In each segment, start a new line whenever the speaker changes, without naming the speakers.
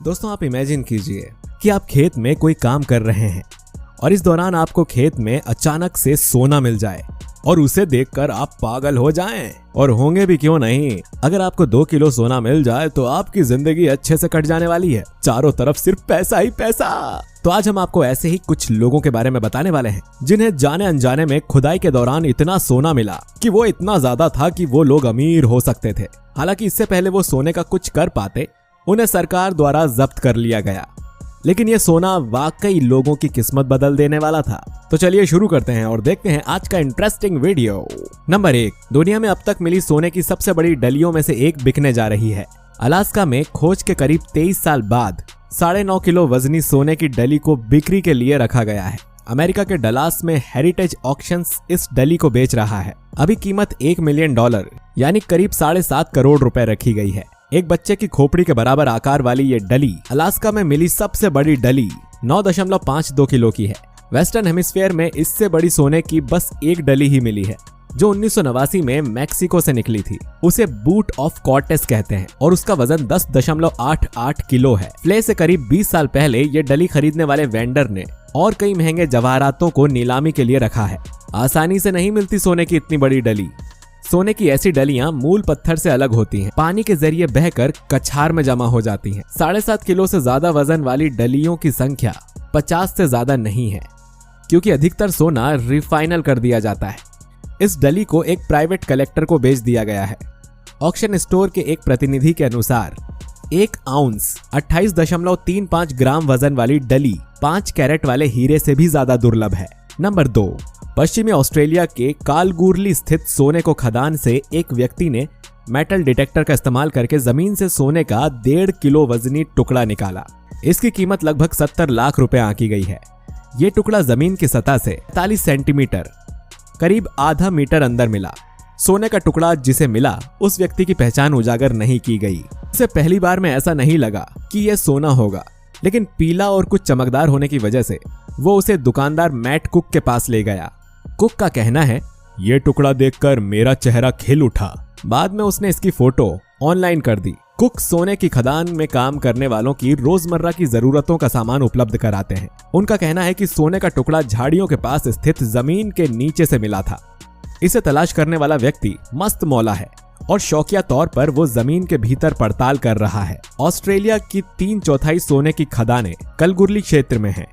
दोस्तों आप इमेजिन कीजिए कि आप खेत में कोई काम कर रहे हैं और इस दौरान आपको खेत में अचानक से सोना मिल जाए और उसे देखकर आप पागल हो जाएं। और होंगे भी क्यों नहीं। अगर आपको 2 किलो सोना मिल जाए तो आपकी जिंदगी अच्छे से कट जाने वाली है। चारों तरफ सिर्फ पैसा ही पैसा। तो आज हम आपको ऐसे ही कुछ लोगों के बारे में बताने वाले हैं जिन्हें जाने अनजाने में खुदाई के दौरान इतना सोना मिला कि वो इतना ज्यादा था कि वो लोग अमीर हो सकते थे। हालांकि इससे पहले वो सोने का कुछ कर पाते, उन्हें सरकार द्वारा जब्त कर लिया गया। लेकिन ये सोना वाकई लोगों की किस्मत बदल देने वाला था। तो चलिए शुरू करते हैं और देखते हैं आज का इंटरेस्टिंग वीडियो। नंबर 1, दुनिया में अब तक मिली सोने की सबसे बड़ी डलियों में से एक बिकने जा रही है। अलास्का में खोज के करीब 23 साल बाद 9.5 किलो वजनी सोने की डली को बिक्री के लिए रखा गया है। अमेरिका के डलास में हेरिटेज ऑक्शंस इस डली को बेच रहा है। अभी कीमत $1 मिलियन यानी करीब 7.5 करोड़ रुपए रखी गई है। एक बच्चे की खोपड़ी के बराबर आकार वाली ये डली अलास्का में मिली सबसे बड़ी डली 9.52 किलो की है। वेस्टर्न हेमिस्फीयर में इससे बड़ी सोने की बस एक डली ही मिली है जो 1989 में मैक्सिको से निकली थी। उसे बूट ऑफ कॉर्टेस कहते हैं और उसका वजन 10.88 किलो है। प्ले से करीब 20 साल पहले ये डली खरीदने वाले वेंडर ने और कई महंगे जवाहरातों को नीलामी के लिए रखा है। आसानी से नहीं मिलती सोने की इतनी बड़ी डली। सोने की ऐसी डलियां मूल पत्थर से अलग होती हैं, पानी के जरिए बहकर कछार में जमा हो जाती हैं। 7.5 किलो से ज्यादा वजन वाली डलियों की संख्या 50 से ज्यादा नहीं है क्योंकि अधिकतर सोना रिफाइनल कर दिया जाता है। इस डली को एक प्राइवेट कलेक्टर को बेच दिया गया है। ऑक्शन स्टोर के एक प्रतिनिधि के अनुसार 1 आउंस 28.35 ग्राम वजन वाली डली 5 कैरेट वाले हीरे से भी ज्यादा दुर्लभ है। नंबर 2, पश्चिमी ऑस्ट्रेलिया के कालगूरली स्थित सोने को खदान से एक व्यक्ति ने मेटल डिटेक्टर का इस्तेमाल करके जमीन से सोने का 1.5 किलो वजनी टुकड़ा निकाला। इसकी कीमत लगभग 70 लाख रुपए आंकी गई है। ये टुकड़ा जमीन की सतह से 45 सेंटीमीटर करीब आधा मीटर अंदर मिला। सोने का टुकड़ा जिसे मिला उस व्यक्ति की पहचान उजागर नहीं की गई। इसे पहली बार में ऐसा नहीं लगा कि यह सोना होगा, लेकिन पीला और कुछ चमकदार होने की वजह से वो उसे दुकानदार मैट कुक के पास ले गया। कुक का कहना है, ये टुकड़ा देखकर मेरा चेहरा खिल उठा। बाद में उसने इसकी फोटो ऑनलाइन कर दी। कुक सोने की खदान में काम करने वालों की रोजमर्रा की जरूरतों का सामान उपलब्ध कराते हैं। उनका कहना है कि सोने का टुकड़ा झाड़ियों के पास स्थित जमीन के नीचे से मिला था। इसे तलाश करने वाला व्यक्ति मस्त मौला है और शौकिया तौर पर वो जमीन के भीतर पड़ताल कर रहा है। ऑस्ट्रेलिया की 3/4 सोने की खदानें कलगुरली क्षेत्र में हैं।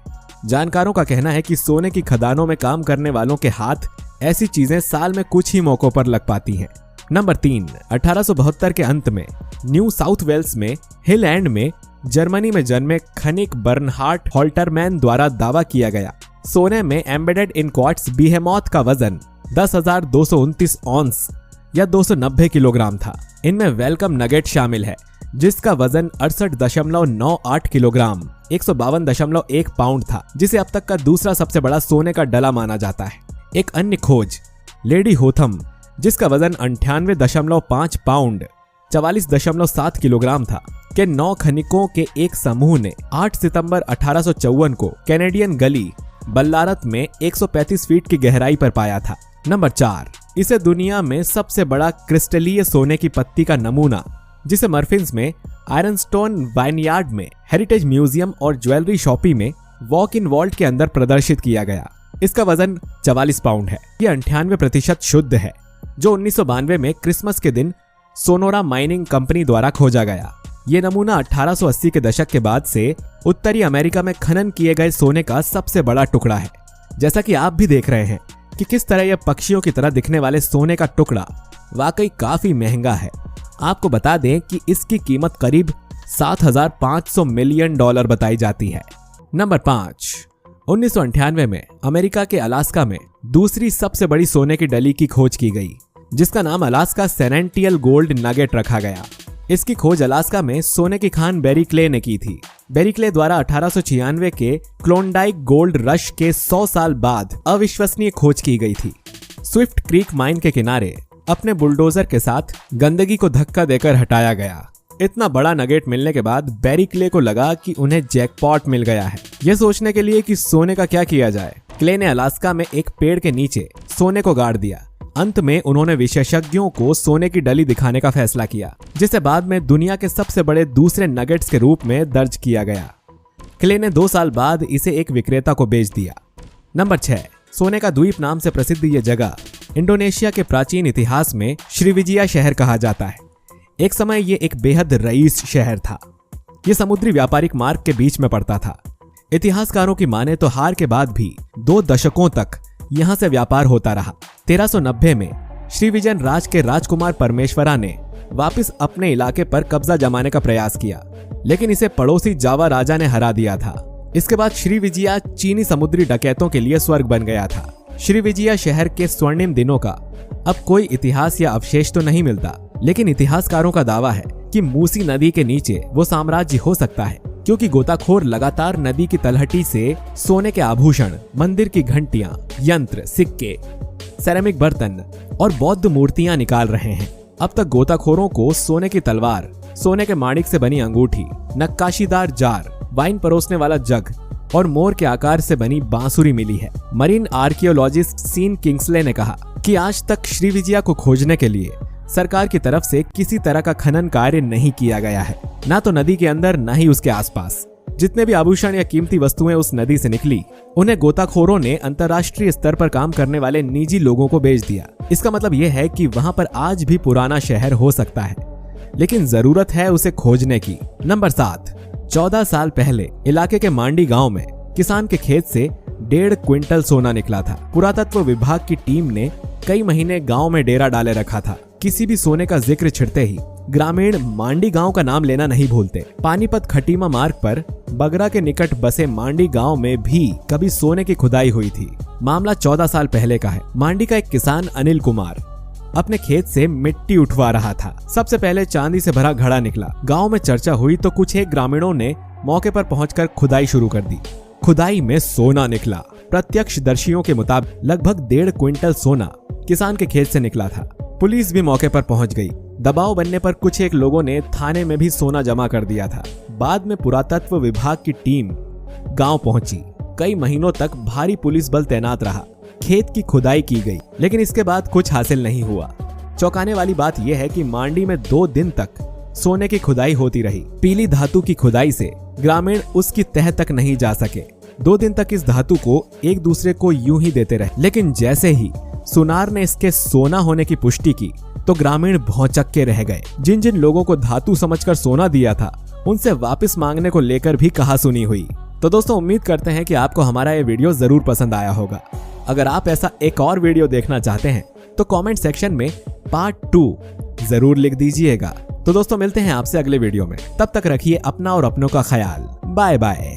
जानकारों का कहना है कि सोने की खदानों में काम करने वालों के हाथ ऐसी चीजें साल में कुछ ही मौकों पर लग पाती हैं। नंबर 3, 1872 के अंत में न्यू साउथ वेल्स में हिल एंड में जर्मनी में जन्मे खनिक बर्नहार्ड हॉल्टरमैन द्वारा दावा किया गया सोने में एम्बेडेड इन क्वार्ट्ज बीहेमॉथ का वजन 10,229 ऑन्स या 290 किलोग्राम था। इनमें वेलकम नगेट शामिल है जिसका वजन 68.98 किलोग्राम 152.1 पाउंड था, जिसे अब तक का दूसरा सबसे बड़ा सोने का डला माना जाता है। एक अन्य खोज लेडी होथम जिसका वजन 98.5 पाउंड 44.7 किलोग्राम था के 9 खनिकों के एक समूह ने 8 सितंबर 1854 को कैनेडियन गली बल्लारत में 135 फीट की गहराई पर पाया था। नंबर 4, इसे दुनिया में सबसे बड़ा क्रिस्टलीय सोने की पत्ती का नमूना जिसे मर्फिन्स में आयरनस्टोन वाइनयार्ड में हेरिटेज म्यूजियम और ज्वेलरी शॉपी में वॉक इन वॉल्ट के अंदर प्रदर्शित किया गया। इसका वजन 44 पाउंड है। ये 98% शुद्ध है जो 1992 में क्रिसमस के दिन सोनोरा माइनिंग कंपनी द्वारा खोजा गया। ये नमूना 1880 के दशक के बाद से उत्तरी अमेरिका में खनन किए गए सोने का सबसे बड़ा टुकड़ा है। जैसा कि आप भी देख रहे हैं कि किस तरह यह पक्षियों की तरह दिखने वाले सोने का टुकड़ा वाकई काफी महंगा है। आपको बता दें कि इसकी कीमत करीब $7,500 मिलियन बताई जाती है। नंबर 5, 1998 में अमेरिका के अलास्का में दूसरी सबसे बड़ी सोने की डली की खोज की गई जिसका नाम अलास्का सेनेंटियल गोल्ड नगेट रखा गया। इसकी खोज अलास्का में सोने की खान बेरी क्ले ने की थी। बेरी क्ले द्वारा 1896 के क्लोंडाइक गोल्ड रश के 100 साल बाद अविश्वसनीय खोज की गई थी। स्विफ्ट क्रीक माइन के किनारे अपने बुलडोजर के साथ गंदगी को धक्का देकर हटाया गया। इतना बड़ा नगेट मिलने के बाद बेरी क्ले को लगा कि उन्हें जैकपॉट मिल गया है। यह सोचने के लिए कि सोने का क्या किया जाए, क्ले ने अलास्का में एक पेड़ के नीचे सोने को गाड़ दिया। अंत में उन्होंने विशेषज्ञों को सोने की डली दिखाने का फैसला किया, जिसे बाद में दुनिया के सबसे बड़े दूसरे नगेट्स के रूप में दर्ज किया गया। क्ले ने 2 साल बाद इसे एक विक्रेता को बेच दिया। नंबर 6, सोने का द्वीप नाम से प्रसिद्ध ये जगह इंडोनेशिया के प्राचीन इतिहास में श्रीविजया शहर कहा जाता है। एक समय ये एक बेहद रईस शहर था। ये समुद्री व्यापारिक मार्ग के बीच में पड़ता था। इतिहासकारों की माने तो हार के बाद भी 2 दशकों तक यहाँ से व्यापार होता रहा। 1390 में श्रीविजयन राज के राजकुमार परमेश्वरा ने वापस अपने इलाके पर कब्जा जमाने का प्रयास किया, लेकिन इसे पड़ोसी जावा राजा ने हरा दिया था। इसके बाद श्रीविजया चीनी समुद्री डकैतों के लिए स्वर्ग बन गया था। श्रीविजया शहर के स्वर्णिम दिनों का अब कोई इतिहास या अवशेष तो नहीं मिलता, लेकिन इतिहासकारों का दावा है कि मूसी नदी के नीचे वो साम्राज्य हो सकता है, क्योंकि गोताखोर लगातार नदी की तलहटी से सोने के आभूषण, मंदिर की घंटियां, यंत्र, सिक्के, सेरेमिक बर्तन और बौद्ध मूर्तियां निकाल रहे हैं। अब तक गोताखोरों को सोने की तलवार, सोने के माणिक से बनी अंगूठी, नक्काशीदार जार, वाइन परोसने वाला जग और मोर के आकार से बनी बांसुरी मिली है। मरीन आर्कियोलॉजिस्ट सीन किंग्सले ने कहा कि आज तक श्रीविजया को खोजने के लिए सरकार की तरफ से किसी तरह का खनन कार्य नहीं किया गया है, ना तो नदी के अंदर न ही उसके आसपास। जितने भी आभूषण या कीमती वस्तुएं उस नदी से निकली, उन्हें गोताखोरों ने अंतर्राष्ट्रीय स्तर पर काम करने वाले निजी लोगों को बेच दिया। इसका मतलब यह है कि वहां पर आज भी पुराना शहर हो सकता है, लेकिन जरूरत है उसे खोजने की। नंबर 7, 14 साल पहले इलाके के मांडी गांव में किसान के खेत से 1.5 क्विंटल सोना निकला था। पुरातत्व विभाग की टीम ने कई महीने गांव में डेरा डाले रखा था। किसी भी सोने का जिक्र छिड़ते ही ग्रामीण मांडी गांव का नाम लेना नहीं भूलते। पानीपत खटीमा मार्ग पर बगरा के निकट बसे मांडी गांव में भी कभी सोने की खुदाई हुई थी। मामला 14 साल पहले का है। मांडी का एक किसान अनिल कुमार अपने खेत से मिट्टी उठवा रहा था। सबसे पहले चांदी से भरा घड़ा निकला। गांव में चर्चा हुई तो कुछ एक ग्रामीणों ने मौके पर पहुंचकर खुदाई शुरू कर दी। खुदाई में सोना निकला। प्रत्यक्षदर्शियों के मुताबिक लगभग 1.5 क्विंटल सोना किसान के खेत से निकला था। पुलिस भी मौके पर पहुंच गई। दबाव बनने पर कुछ एक लोगों ने थाने में भी सोना जमा कर दिया था। बाद में पुरातत्व विभाग की टीम गांव पहुंची। कई महीनों तक भारी पुलिस बल तैनात रहा। खेत की खुदाई की गई, लेकिन इसके बाद कुछ हासिल नहीं हुआ। चौंकाने वाली बात यह है कि मांडी में 2 दिन तक सोने की खुदाई होती रही। पीली धातु की खुदाई से ग्रामीण उसकी तह तक नहीं जा सके। 2 दिन तक इस धातु को एक दूसरे को यूं ही देते रहे, लेकिन जैसे ही सुनार ने इसके सोना होने की पुष्टि की तो ग्रामीण भौचक्के रह गए। जिन जिन लोगों को धातु समझकर सोना दिया था, उनसे वापस मांगने को लेकर भी कहासुनी हुई। तो दोस्तों, उम्मीद करते हैं कि आपको हमारा ये वीडियो जरूर पसंद आया होगा। अगर आप ऐसा एक और वीडियो देखना चाहते हैं तो कमेंट सेक्शन में पार्ट 2 जरूर लिख दीजिएगा। तो दोस्तों, मिलते हैं आपसे अगले वीडियो में। तब तक रखिए अपना और अपनों का ख्याल। Bye bye.